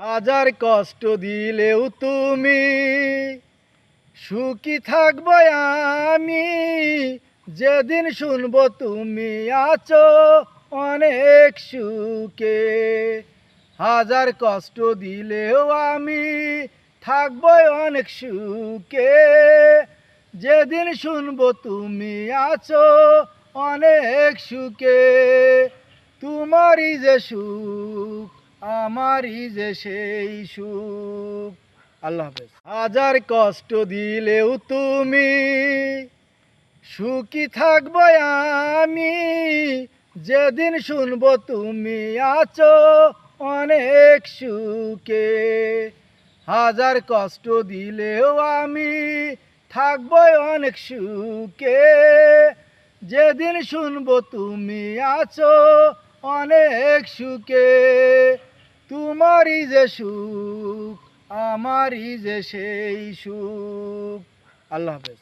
হাজার কষ্ট দিলেও তুমি সুখী থাকবো আমি, যেদিন শুনবো তুমি আছো অনেক সুখে। হাজার কষ্ট দিলেও আমি থাকবো অনেক সুখে, যেদিন শুনবো তুমি আছো অনেক সুখে। তোমারই যে সুখ আমারই যে সেই সুখ। আল্লাহ হাফেজ। হাজার কষ্ট দিলেও তুমি সুখী থাকবো আমি, যেদিন শুনবো তুমি আছো অনেক সুখে। হাজার কষ্ট দিলেও আমি থাকবো অনেক সুখে, যেদিন শুনবো তুমি আছো অনেক সুখে। তোমারই যে সুখ আমারই যে সেই সুখ। আল্লাহ হাফেজ।